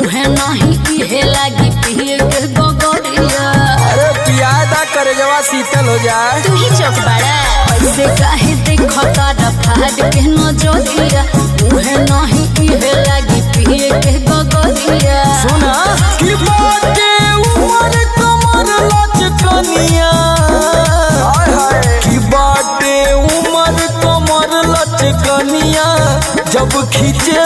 मुहे नहीं इहे लागी पिए के गगरिया। अरे पियादा करे जवा शीतल हो जाए। तू ही चौक बड़ा ऐसे काहे देखता रफाद के नजरिया। मुहे नहीं इहे लागी पिए के गगरिया। सुना कि बाटे उमर कमर लचकनिया, कि बाटे उमर कमर लचकनिया, जब खींचे